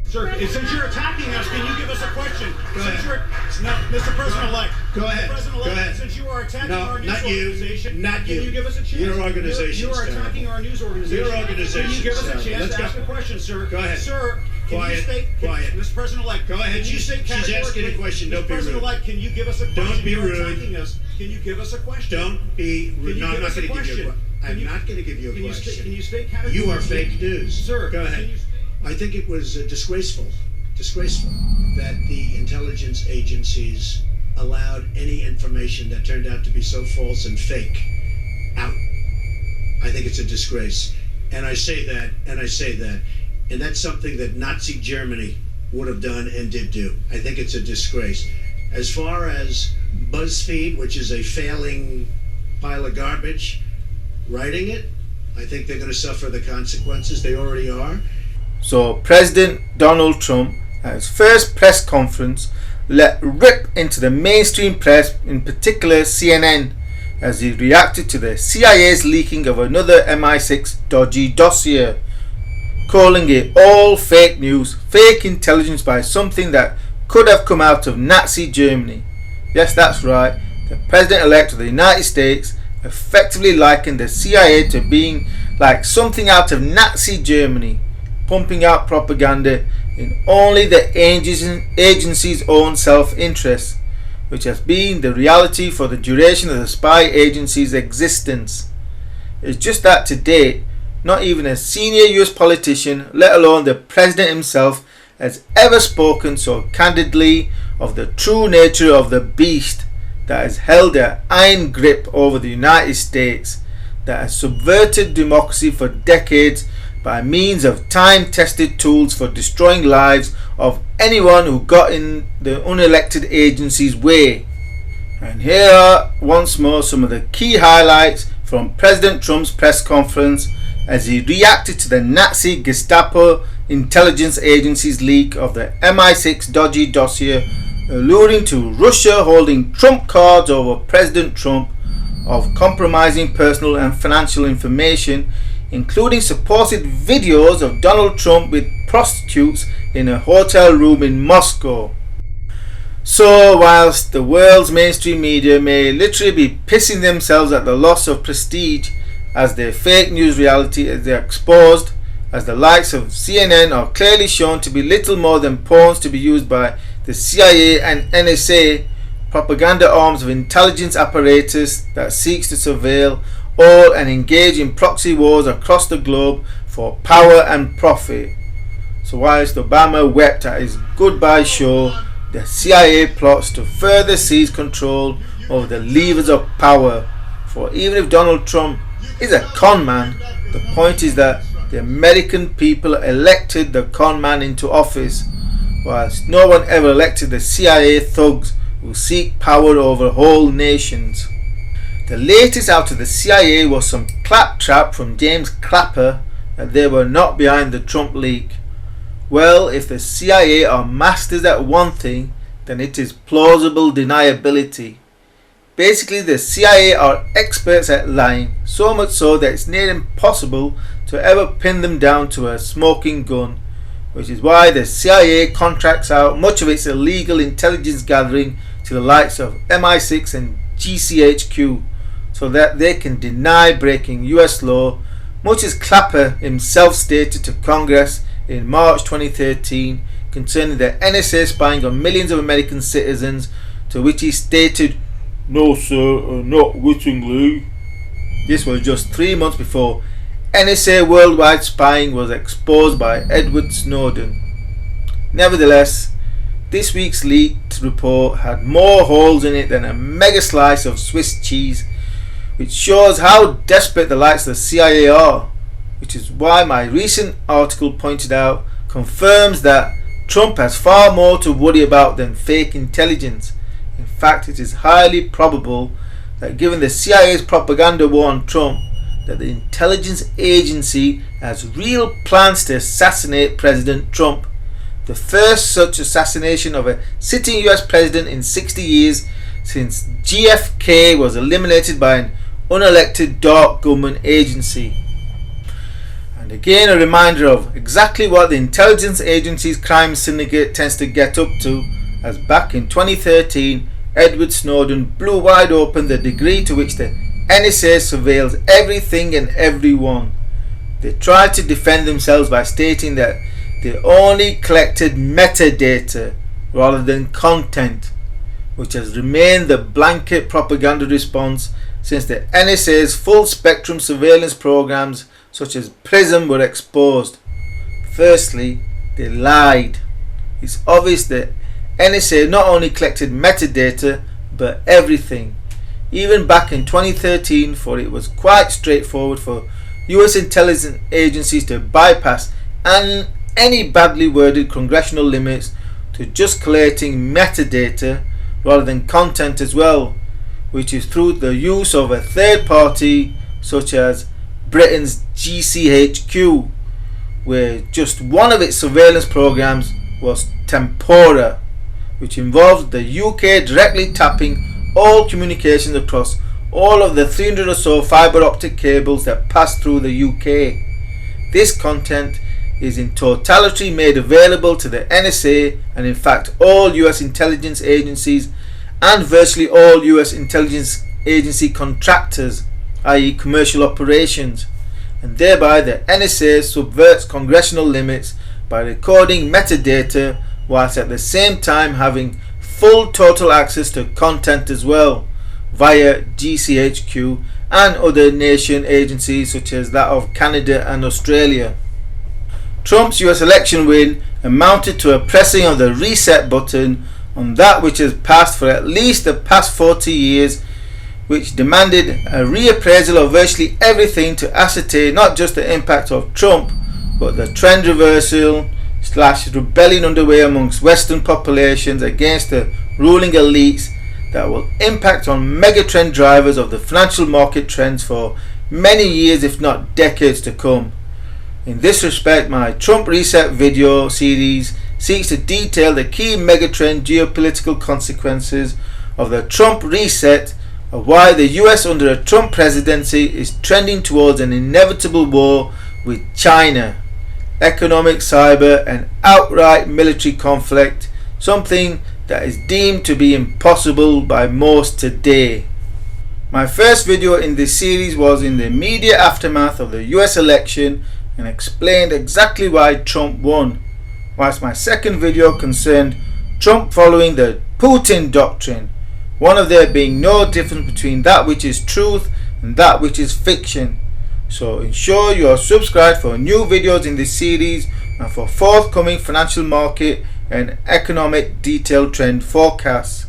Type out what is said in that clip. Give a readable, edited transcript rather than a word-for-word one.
Sir, since you're attacking us, can you give us a question? Go ahead. No, Mr. President-elect. Go ahead. President-elect, Go ahead. since you are attacking No, our news not you. organization, Not you. can you give us a chance? Your organization You are is attacking terrible. our news organization. Your organization Can you give us a is chance terrible. to Let's ask go. a question, sir? Go ahead. Sir, can Quiet. you state, Quiet. Mr. President-elect, Go ahead. Can you state She's asking a question. Don't Mr. be rude. President-elect, can you give us a question? Don't be You're rude. attacking us. Can you give us a question? Don't be rude. Can you No, I'm give not us going a to give you a question? question. I'm Can you- not going to give you a Can you question. state categorically? You are fake news. Sir, Go ahead. can you- I think it was disgraceful that the intelligence agencies allowed any information that turned out to be so false and fake out. I think it's a disgrace. And I say that, and that's something that Nazi Germany would have done and did do. I think it's a disgrace. As far as BuzzFeed, which is a failing pile of garbage, writing it, I think they're going to suffer the consequences. They already are. So President Donald Trump, at his first press conference, let rip into the mainstream press, in particular CNN, as he reacted to the CIA's leaking of another MI6 dodgy dossier, calling it all fake news, fake intelligence by something that could have come out of Nazi Germany. Yes, that's right. The President-elect of the United States effectively likened the CIA to being like something out of Nazi Germany, pumping out propaganda in only the agency's own self-interest, which has been the reality for the duration of the spy agency's existence. It's just that to date, not even a senior US politician, let alone the president himself, has ever spoken so candidly of the true nature of the beast that has held an iron grip over the United States, that has subverted democracy for decades by means of time-tested tools for destroying lives of anyone who got in the unelected agency's way. And here are once more some of the key highlights from President Trump's press conference as he reacted to the Nazi Gestapo intelligence agency's leak of the MI6 dodgy dossier, alluding to Russia holding trump cards over President Trump of compromising personal and financial information, including supposed videos of Donald Trump with prostitutes in a hotel room in Moscow. So whilst the world's mainstream media may literally be pissing themselves at the loss of prestige as their fake news reality is exposed, as the likes of CNN are clearly shown to be little more than pawns to be used by the CIA and NSA, propaganda arms of intelligence apparatus that seeks to surveil all and engage in proxy wars across the globe for power and profit. So whilst Obama wept at his goodbye show, the CIA plots to further seize control over the levers of power. For even if Donald Trump is a con man, the point is that the American people elected the con man into office, whilst no one ever elected the CIA thugs who seek power over whole nations. The latest out of the CIA was some claptrap from James Clapper that they were not behind the Trump leak. Well, if the CIA are masters at one thing, then it is plausible deniability. Basically, the CIA are experts at lying, so much so that it's near impossible to ever pin them down to a smoking gun, which is why the CIA contracts out much of its illegal intelligence gathering to the likes of MI6 and GCHQ, so that they can deny breaking US law, much as Clapper himself stated to Congress in March 2013 concerning the NSA spying on millions of American citizens, to which he stated, "No sir, not wittingly." This was just 3 months before NSA worldwide spying was exposed by Edward Snowden. Nevertheless, this week's leaked report had more holes in it than a mega slice of Swiss cheese, which shows how desperate the likes of the CIA are, which is why my recent article pointed out confirms that Trump has far more to worry about than fake intelligence. In fact, it is highly probable that given the CIA's propaganda war on Trump, that the intelligence agency has real plans to assassinate President Trump, the first such assassination of a sitting US president in 60 years since JFK was eliminated by an unelected dark government agency. And again, a reminder of exactly what the intelligence agency's crime syndicate tends to get up to, as back in 2013, Edward Snowden blew wide open the degree to which the NSA surveils everything and everyone. They tried to defend themselves by stating that they only collected metadata rather than content, which has remained the blanket propaganda response since the NSA's full spectrum surveillance programs such as PRISM were exposed. Firstly, they lied. It's obvious that NSA not only collected metadata but everything. Even back in 2013, for it was quite straightforward for US intelligence agencies to bypass any badly worded congressional limits to just collating metadata rather than content as well, which is through the use of a third party such as Britain's GCHQ, where just one of its surveillance programs was Tempora, which involved the UK directly tapping all communications across all of the 300 or so fibre optic cables that pass through the UK. This content is in totality made available to the NSA and in fact all US intelligence agencies and virtually all US intelligence agency contractors, i.e. commercial operations, and thereby the NSA subverts congressional limits by recording metadata whilst at the same time having full total access to content as well via GCHQ and other nation agencies such as that of Canada and Australia. Trump's US election win amounted to a pressing of the reset button on that which has passed for at least the past 40 years, which demanded a reappraisal of virtually everything to ascertain not just the impact of Trump but the trend reversal / rebellion underway amongst Western populations against the ruling elites that will impact on megatrend drivers of the financial market trends for many years if not decades to come. In this respect, my Trump Reset video series seeks to detail the key megatrend geopolitical consequences of the Trump Reset, of why the US under a Trump presidency is trending towards an inevitable war with China, economic, cyber and outright military conflict, something that is deemed to be impossible by most today. My first video in this series was in the immediate aftermath of the US election and explained exactly why Trump won, whilst my second video concerned Trump following the Putin doctrine, one of there being no difference between that which is truth and that which is fiction. So ensure you are subscribed for new videos in this series and for forthcoming financial market and economic detailed trend forecasts.